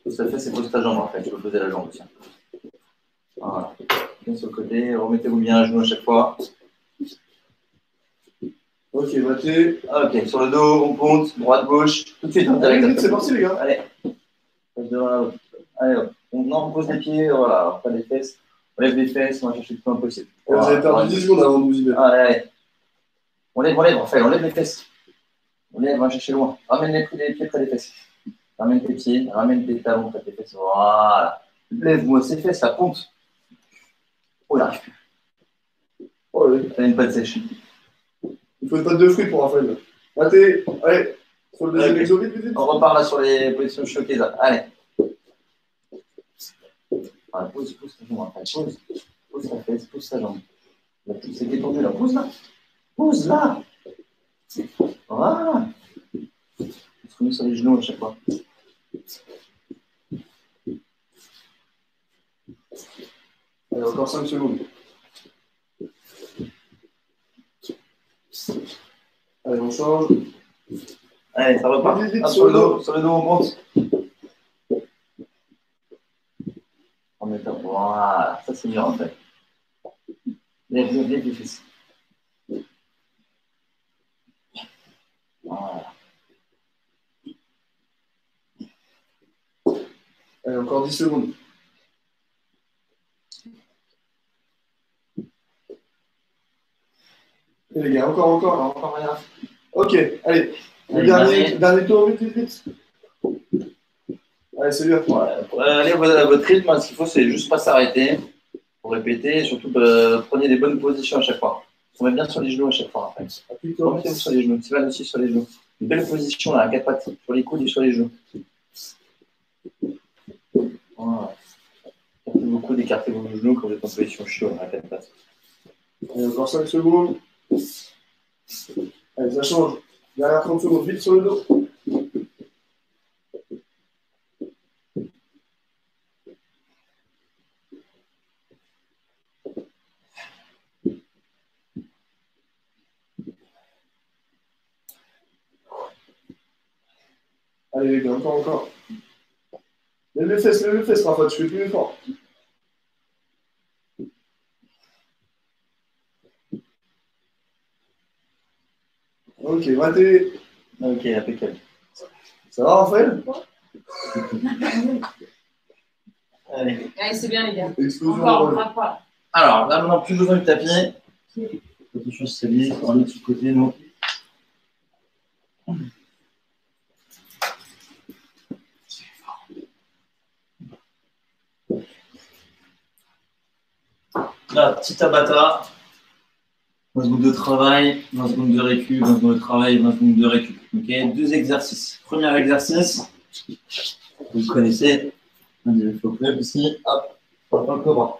Pose ta fesse et pose ta jambe en fait. Tu peux poser la jambe aussi. Voilà. Bien sur le côté. Remettez-vous bien à genoux à chaque fois. Ok, battez. Ok, sur le dos, on compte. Droite, gauche. Tout de suite. Allez, vite, c'est parti les gars. Allez. Allez, on pose les pieds, voilà, on fait les fesses. On lève les fesses, on va chercher le plus impossible. Vous avez perdu 10 secondes avant de vous y mettre. Allez. On lève, on lève les fesses. On lève, on va chercher loin. Ramène les pieds près des fesses. Ramène tes pieds, ramène tes talons près des fesses. Voilà. Lève-moi ces fesses, ça ponte. Oh, il n'arrive plus. Oh, oui. T'as une patte sèche. Il faut une pâte de fruits pour Raphaël. Battez. Allez. Sur le deuxième Ok. exo, vite, vite, vite. On repart là sur les positions choquées là. Allez. Voilà, pose ta jambe après. Pose ta fesse, pose ta jambe. C'est détendu là. Pose là. Pose là. Voilà. On se remet sur les genoux à chaque fois. Allez, encore 5 secondes. Allez, on change. Allez, ça repart. Vite, vite, Ah, sur le dos, on monte. En mettant. Voilà, ça c'est mieux en fait. Lève les fesses. Voilà. Allez, encore 10 secondes. Et les gars, encore rien. Ok, allez. Le dernier tour, vite, vite, vite. Allez, c'est bien. Voilà. Pour aller à votre rythme, ce qu'il faut, c'est juste pas s'arrêter pour répéter. Et surtout, prenez des bonnes positions à chaque fois. On met bien sur les genoux à chaque fois. Remettez-vous sur les genoux. Sylvain aussi sur les genoux. Une belle position là, à 4 pattes, sur les coudes et sur les genoux. Voilà. Écartez vos coudes, écartez vos genoux quand vous êtes en position chaude à 4 pattes. Allez, encore 5 secondes. Allez, ça change. Dernière 30 secondes, vite sur le dos. Allez les gars, encore. Lève les fesses, Rafa, tu fais plus d'efforts. Ok, battez. Ok, impeccable. Ça va, Raphaël? Allez. Allez, c'est bien, les gars. Explosion. Encore, on va pas. Alors, là, maintenant, plus besoin du tapis. Attention, c'est stabilise. On va mettre sur le côté, nous. Là, petit tabata. 20 secondes de travail, 20 secondes de récup, 20 secondes de travail, 20 secondes de récup. Ok, 2 exercices. Premier exercice, vous connaissez. Il faut que ici, hop, on va le cobra.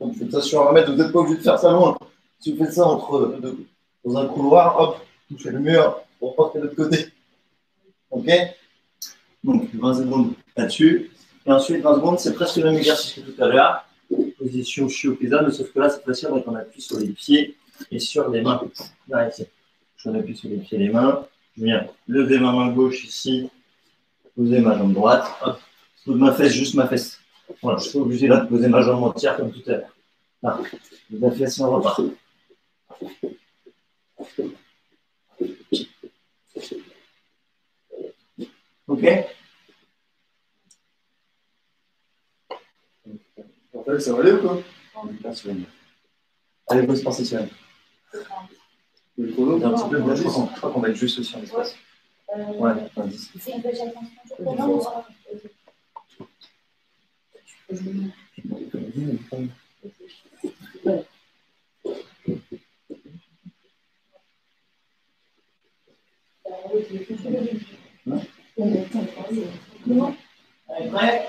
Donc, faites ça sur 1 mètre, vous n'êtes pas obligé de faire ça loin. Si vous faites ça dans un couloir, hop, touchez le mur, pour repartir de l'autre côté. Ok? Donc, 20 secondes là-dessus. Et ensuite, 20 secondes, c'est presque le même exercice que tout à l'heure. Position Shiokeza, mais sauf que là, cette fois-ci, on appuie sur les pieds et sur les mains. Là, ici. Je appuie sur les pieds et les mains. Je viens lever ma main gauche ici Posez ma jambe droite. Hop. Sous ma fesse, juste ma fesse. Voilà, je suis pas obligé là de poser ma jambe entière comme tout à l'heure. Là, la fesse en repart. Ok. Raphaël, ça va aller ou quoi? Allez, pose par cette semaine. Le chrono, Un petit peu, je crois qu'on va être juste aussi en espace. Ouais, 10. C'est une petite attention. Allez, prêt?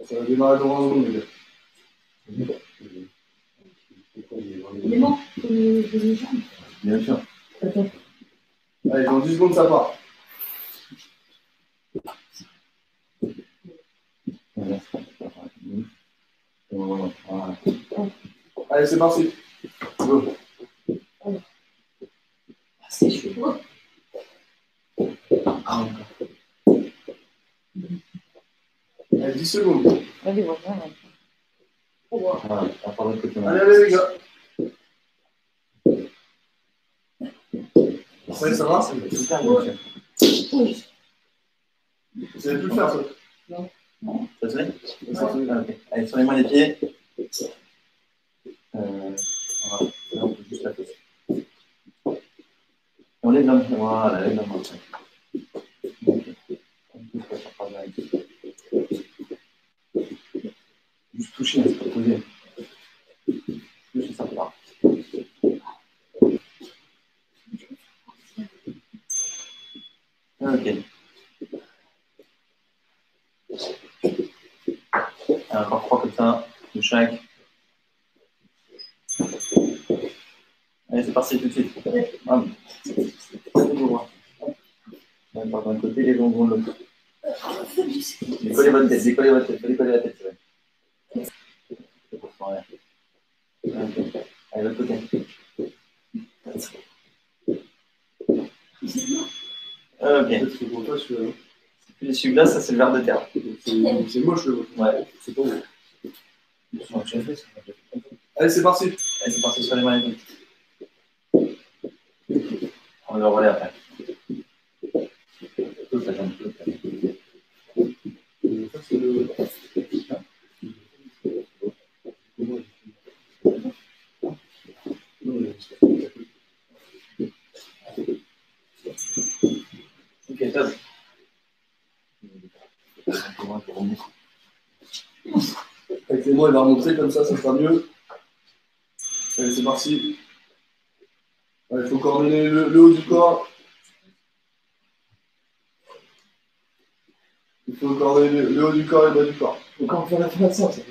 ça va démarrer dans 20 secondes, les gars. Élément, les jambes. Bien sûr. Allez, dans 10 secondes, ça part. Voilà. Allez, c'est parti. Go. C'est chaud. Ah, Allez, 10 secondes. Allez, voilà. voilà, on part de l'autre côté. Allez, allez, les gars. Ouais, ça va? Super, bien sûr. Vous savez plus le faire, ça. Ça se fait? Ça se fait. Ah, ok. Allez, sur les mains et les pieds. Voilà. Là, on peut juste la fesse. On lève la main. Voilà, lève la main. Ok. On peut faire par là. Juste toucher, hein, c'est pas poser. Toucher, ça part. Ok. Encore 3 comme ça, de chaque. Allez, c'est parti tout de suite. Ah, on part d'un côté et l'ombre de l'autre. Décollez votre tête, décollez votre tête, décollez la tête, c'est vrai. Ok. Allez, l'autre côté. Ok. C'est pour toi, celui-là. Puis celui-là, ça c'est le ver de terre. C'est moche, le vôtre. Ouais. C'est pas beau. Allez, Allez, c'est parti. c'est parti sur les mains et les pieds. On va le revoler après. Toute la jambe, toute la jambe. Ça, c'est le. Ok, top. Avec les mots, il va remonter comme ça sera mieux. Allez, c'est parti. Il faut coordonner le haut du corps. Il faut coordonner le haut du corps et le bas du corps. Donc, quand on fait la fin de ça fait.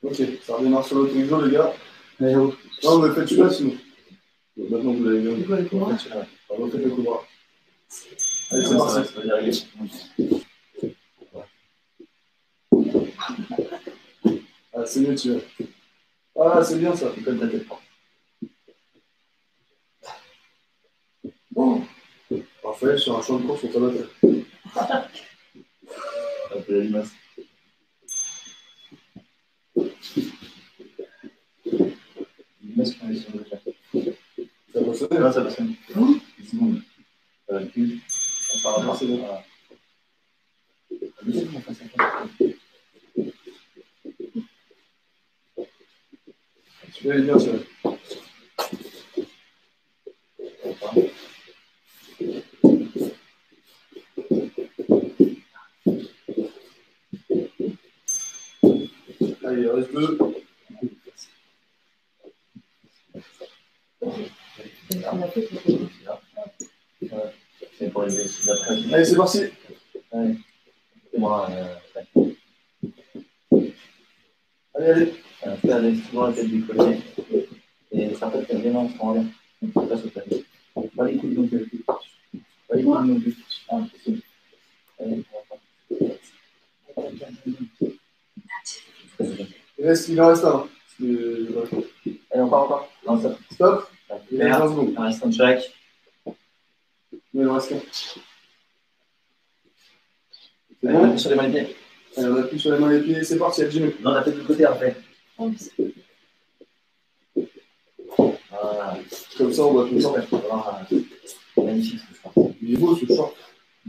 Ok, ça redémarre sur l'autre exo, les gars. Allez, où? Non, mais faites celui-là sinon. Bon, maintenant, vous l'avez bien. Quoi, les courants? Refaites le cobra. Allez, c'est Ça parti. va, ça va y arriver. Ah, c'est mieux, tu vois. Ah, c'est bien ça. C'est comme ta tête. Bon. Parfait, sur un champ de course, on s'abatte. Un peu la limace. Limace qu'on est sur le chat. Ça va sonner, Ah, là. ça va sonner. 10 secondes. Ça va le cul. Ça va Ah, c'est bon. Voilà. Laissez-moi faire ça. Celui-là, il est bien, celui-là. Allez, il reste deux. C'est pour les d'après. Allez, c'est parti. Allez. Moi, Allez, allez. faire des souvent la tête décollée. Et ça peut être bien en ce moment-là. Pas sur ta tête. Pas les coudes non plus. Pas les coudes non plus. Ah, possible. Allez, on va Il en reste un. Allez, encore. Non, stop. Stop. Il reste 20 Il secondes. en reste un de chaque. Il en reste un. C'est Allez, on bon? appuie sur les mains et les pieds. Allez, on appuie sur les mains et les pieds. C'est parti, Jimmy. Non, on a fait de l'autre côté après. Voilà. Comme ça, on voit tout ça. Voilà. Magnifique ce short. Il est beau ce short.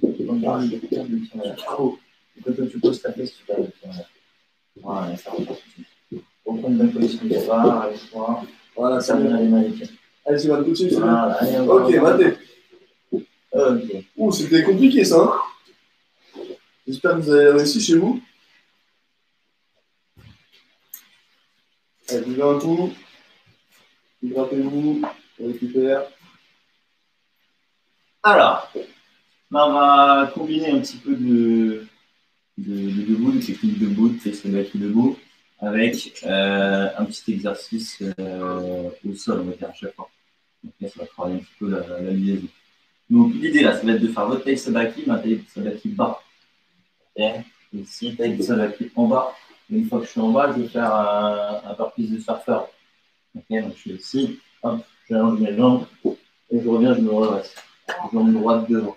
Donc, garde le pied en l'air. Bravo. Et quand tu poses ta fesse, tu gardes le pied en l'air. Voilà, ça repart tout de suite. Reprends une bonne position de départ avec toi. Voilà, Ça ça bien vient. les mains et les pieds. Allez, c'est bon, continue, c'est bon. Voilà, allez, on va. Ok, matez. Ok. Ouh, c'était compliqué ça. Hein. J'espère que vous avez réussi chez vous. Allez, buvez un coup. Hydratez-vous. On récupère. Alors, là, on va combiner un petit peu de debout, de technique debout, de test back debout, avec un petit exercice au sol, on va dire à chaque fois. Donc là, ça va travailler un petit peu la liaison. Donc l'idée là, ça va être de faire votre taille sabaki, ma taille sabaki bas. Okay. Ici, taille sabaki en bas. Une fois que je suis en bas, je vais faire un burpees de surfeur. Okay. Donc je suis ici, hop, j'allonge mes jambes et je reviens, je me redresse. Jambe droite devant.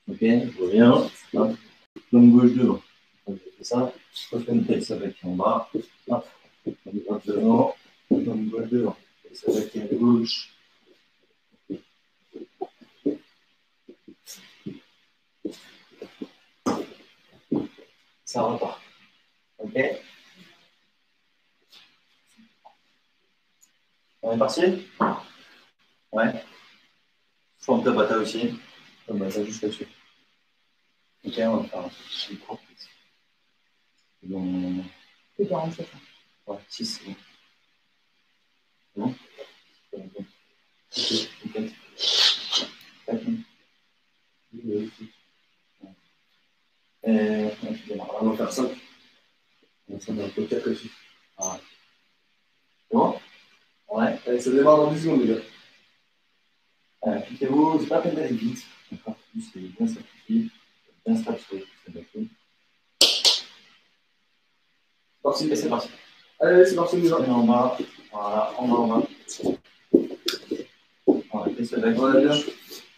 Ok, je reviens, hop, jambe gauche devant. Donc je fais ça, je fais une taille sabaki en bas, hop, jambe droite devant, jambe gauche devant. Taille sabaki à gauche. Ça repart. Ok. On est parti? Ouais. Forme ta bata aussi. Comme bata juste là-dessus. Ok, on va faire un court. Bon. C'est 47 ans. Ouais, 6, c'est bon. C'est bon? Ok. On va faire 5. On va faire un peu 4 aussi. Ah. C'est bon? Ouais. Allez, ça démarre dans 10 secondes, les gars. Appliquez-vous, c'est pas peine d'aller vite. D'accord? C'est bien simplifié, bien structuré. Parti. Et c'est parti. Allez, c'est parti, on y va. En bas, voilà, en bas, en bas. Voilà, et c'est là. Voilà, bien.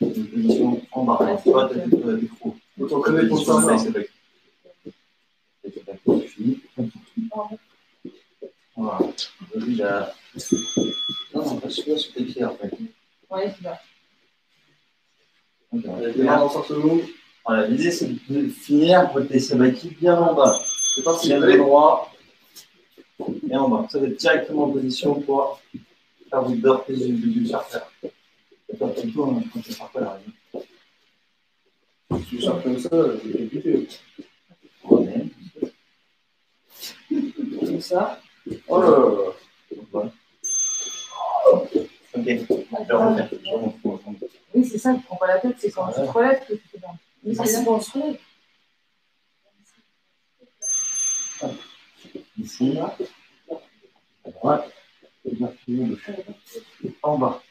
Une position en bas. Alors, tu vois, t'as des trous. Faut t'entraîner pour ça. C'est fini. Voilà. Aujourd'hui, là. Non, pas sur tes pieds, en fait. Ouais, c'est ça. Allez, démarre dans 5 secondes. Voilà, l'idée, c'est de finir votre sabaki bien en bas. C'est parti. Bien Allez. droit et en bas. Ça va être directement en position pour faire votre burpees du surfeur. C'est pas comme toi, hein, quand tu fais pas la raison. Si tu sors comme ça, c'est compliqué. Ouais. Comme ça. Oh là là. Voilà. Ok, je refais. Je remonte. Oui, c'est ça, tu prends pas la tête, c'est quand tu te relèves que tu fais bien. Mais Ah, c'est c'est bien. bon, on se relève. Ici, là. À droite. Et bien, en bas.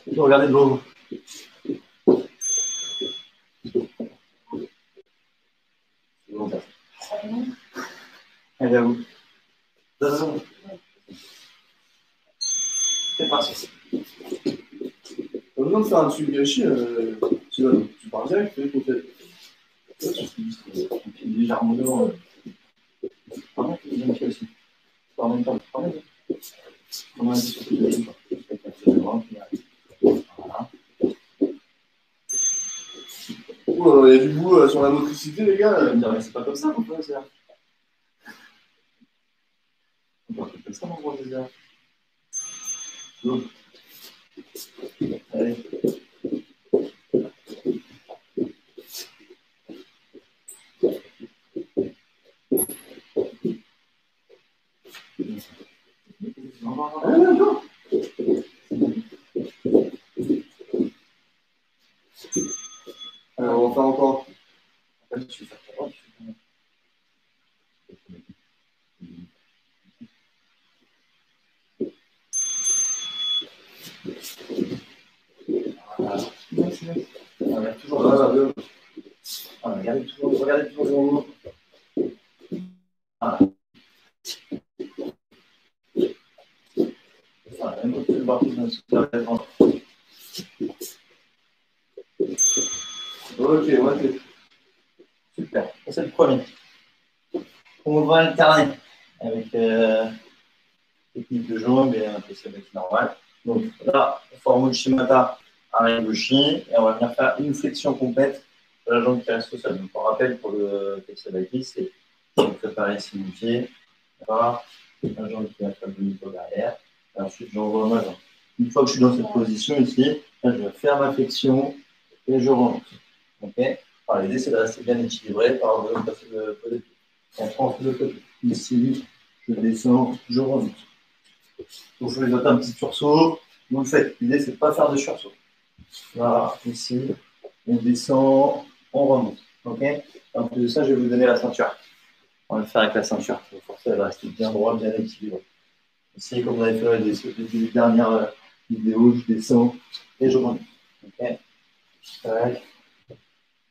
Je regardez devant vous. C'est bon, ça. Allez, à vous. Attention. C'est parti. Pas besoin de faire un dessus gâchis. Tu pars direct, tu fais côté. Et puis légèrement devant. Pardon, il y a une pied aussi. En même temps, pardon. On a un sur le deuxième. Voilà. Ouh, il y a du bout sur la motricité, les gars. Me dire, mais c'est pas comme ça qu'on peut faire. On peut faire comme ça, mon gros désert. Go. Allez. Allez, go. Alors, on va faire encore. Après, tu fais ta droite, tu fais ta droite. On regarde toujours Voilà, bien. regardez toujours devant vous. Voilà. Voilà, un peu plus bas, Ok, maté. super. Ça, c'est le premier. On va alterner avec technique de jambe et un PC avec normal. Donc là, forme Shimata Arigoshi, et on va venir faire une flexion complète de la jambe qui reste au sol. Donc on rappelle pour le Texabaki, c'est préparer ici mon pied, voilà, la jambe qui va faire le niveau derrière, et ensuite j'envoie ma jambe. Une fois que je suis dans cette position ici, là, je vais faire ma flexion et je remonte. Okay. Alors, l'idée c'est de rester bien équilibré par le passer le côté. Et après on fait le côté. Ici, je descends, je remonte. Donc, je vais noter un petit sursaut. Vous le faites. L'idée, c'est de ne pas faire de sursaut. Voilà, ici, on descend, on remonte. OK. En plus de ça, je vais vous donner la ceinture. On va le faire avec la ceinture. Il faut forcer à rester bien droit, bien équilibré. Ici, comme on avait fait les dernières vidéos, je descends et je remonte. OK. Tac.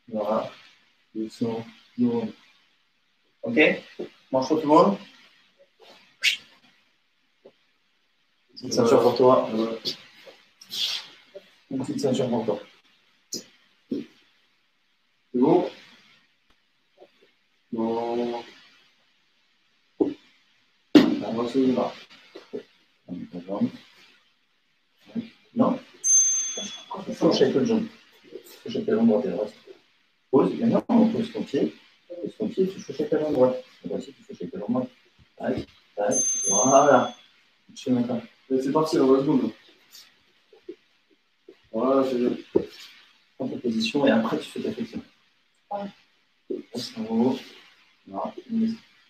Voilà. Je descends, je remonte. OK. Marche pour tout le monde. Petite ceinture pour toi. Une petite ceinture pour toi. C'est bon? Non. On va se là. Non? Il faut shaker le jambe. Il faut shaker la jambe droite et droite. Pose, et maintenant, on pose ton pied. Pose ton pied, tu faut shaker la jambe droite. Et voici, tu faut shaker la jambe droite. Tac, tac, voilà. Tu maintenant. C'est parti, on va se boum. Voilà, c'est bien. Prends ta position et après, tu fais ta flexion. Passe en haut. Voilà.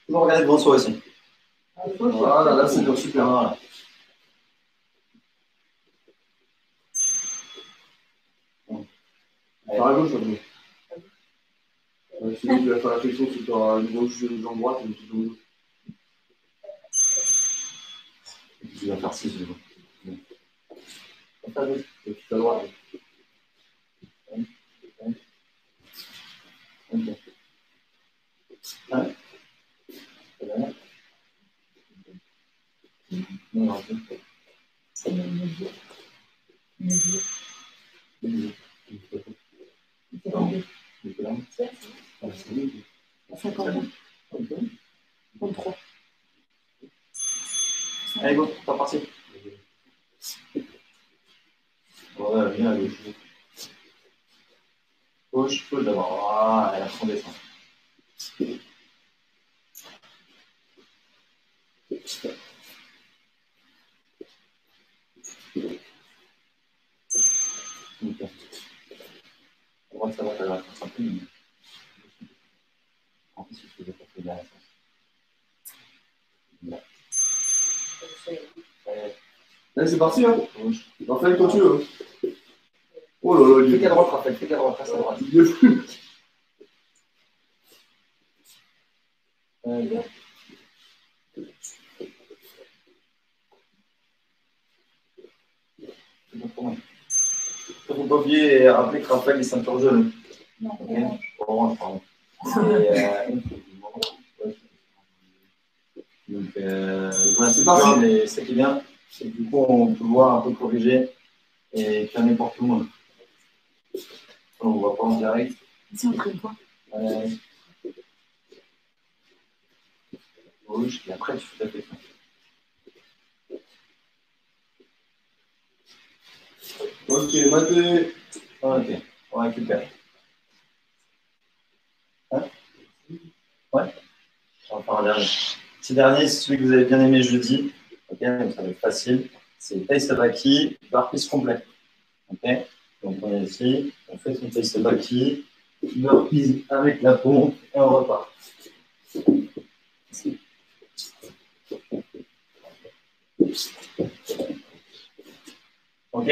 Toujours regarder devant soi aussi. Voilà, là, c'est bien, super. Voilà. Par la gauche, là, sinon, tu vas faire la flexion, tu auras une grosse jambe droite et une petite jambe gauche. Tu vas faire 6 secondes. Et puis à droite. Ok. Ouais. Non, non, C'est le milieu. Milieu. C'est dans le 52. 23. Allez, go, c'est parti. Ouais, bien, allez. Gauche, gauche d'abord. Voilà, et la on descend. Ok. On voit que ça va, ça va être un peu, mais... En plus, je vais passer derrière ça. Allez, c'est parti, hein. Gauche. Raphaël, quand tu veux. Oh là là, il Fais est qu'à droite, Raphaël, fais qu'à droite, passe à droite. Il est fou. C'est bon pour moi. Il ne faut pas oublier et rappeler que Raphaël est ceinture jaune. Non, Ok. Orange, pardon. Donc, voilà, c'est parti. Mais ce qui est bien, c'est que du coup, on peut voir un peu corriger et calmer pour tout le monde. On ne voit pas en direct. C'est entre quoi? Gauche, et après, tu fais ta flexion. Ok, maté. Ok, on récupère. Hein? Ouais. On va faire un dernier. Petit dernier, c'est celui que vous avez bien aimé jeudi. Ok, donc ça va être facile. C'est Tai Sabaki, burpees complet. Ok, donc on est ici, on fait son Tai Sabaki, burpees avec la pompe et on repart. Ok,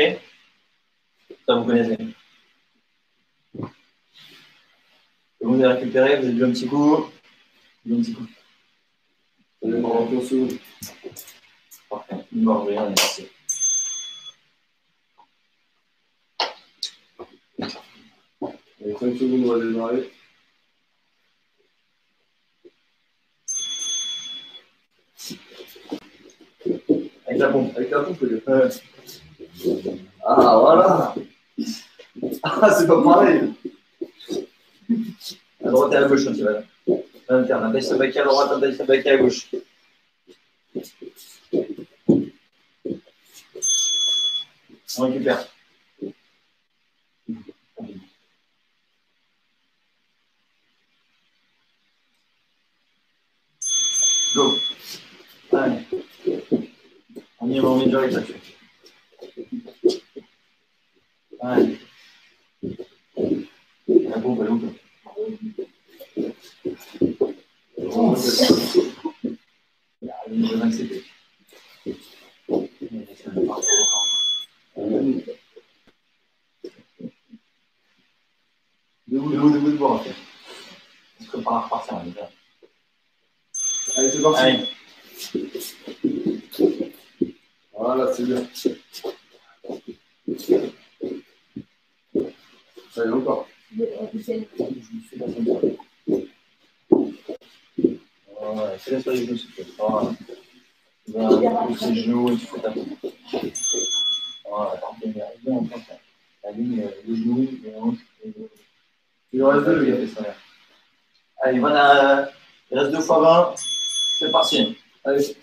ça vous connaissez. Vous avez récupéré, vous avez vu un petit coup. Un petit coup. Allez, on va 15 secondes. Parfait, une gorgée, on est parti. Allez, 5 secondes, on va démarrer. Avec la pompe. Avec la pompe, les gars. Ah, voilà. Ah, c'est pas pareil. À droite et à gauche, tu vas. Interne, un taille à droite, un taille à gauche. On récupère. Go. Allez. On y va, on met direct là-dessus. Allez. La pompe, elle est où? Il nous donne accepter. Debout de boire, en fait. On se prépare à repartir, on est bien. Allez, c'est parti. Allez. Voilà, c'est bien. Ça y est encore. Voilà, fais-la sur les genoux, s'il te plaît. Voilà. Tu vas pousser les genoux et tu fais ta pompe. Voilà, parfait. Bien, on prend ça. La ligne, les genoux, les hanches, les genoux. Il en reste deux, les gars. Allez, voilà. Il reste 2 fois 20. C'est parti. Allez.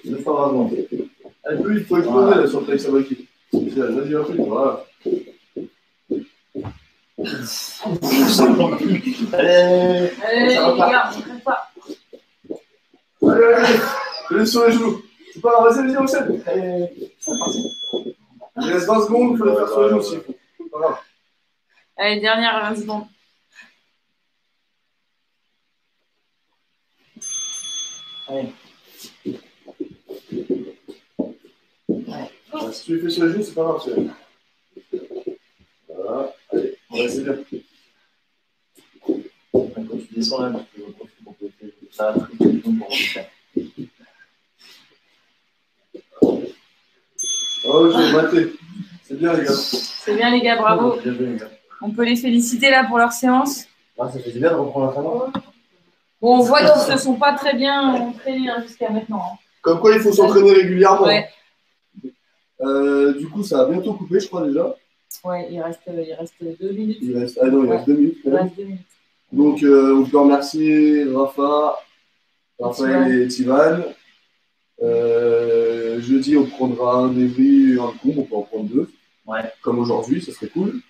2 fois 20 secondes. Allez, plus, il faut exploser là sur le taille sabaki. Vas-y, un truc, voilà. Allez. Allez, les gars, on ne pas. Allez, allez, fais-le sur les genoux. C'est pas grave, vas-y, enchaîne. Allez. C'est parti. Il reste 20 secondes, il faut le faire sur les genoux aussi. C'est pas grave. Allez, dernière 20 secondes. Allez. Si tu le fais sur les genoux, c'est pas grave. Voilà, allez, ouais, c'est bien. Quand tu descends là, tu peux profiter pour que ça a pris quelques secondes pour le faire. Oh, j'ai maté. C'est bien, les gars. C'est bien, les gars, bravo. Bien joué, les gars. On peut les féliciter là pour leur séance. Ah, ça fait du bien de reprendre l'entraînement. Bon, on voit qu'ils ne se sont pas très bien entraînés jusqu'à maintenant. Hein. Comme quoi, il faut s'entraîner régulièrement. Ouais. Du coup, ça a bientôt coupé, je crois, déjà. Ouais, il reste 2 minutes. Il reste 2 minutes. Il reste 2 minutes. Donc, on peut remercier Rafa, Raphaël et Tivan. Jeudi, on prendra un débris, un coup, on peut en prendre 2. Ouais. Comme aujourd'hui, ça serait cool.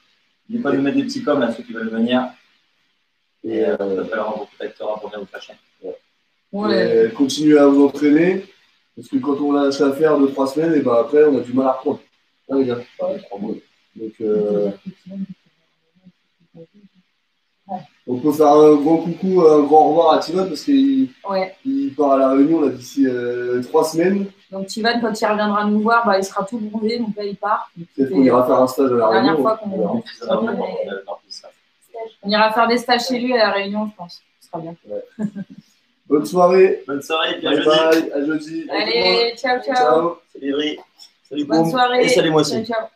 N'oubliez pas de mettre des petits coms à ceux qui veulent venir. Et on appellera vos contacteurs pour venir vous chercher. Ouais. Et continuez à vous entraîner. Parce que quand on lâche à faire 2-3 semaines, et ben après, on a du mal à reprendre. Hein, les gars. Donc, on peut faire un grand coucou, un grand au revoir à Tivan parce qu'il part à la Réunion là, d'ici 3 semaines. Donc Tivan, quand il reviendra nous voir, bah, il sera tout bronzé, donc là il part. Peut-être qu'on ira faire un stage à la dernière Réunion. fois on ira faire des stages chez lui à la Réunion, je pense. Ce sera bien. Ouais. Bonne soirée. Bonne soirée, puis à Bye jeudi. bye, à jeudi. Allez, ciao, ciao. Ciao. Salut Evry. Salut Bonne Boum. soirée. Et salut moi aussi. Ciao, ciao.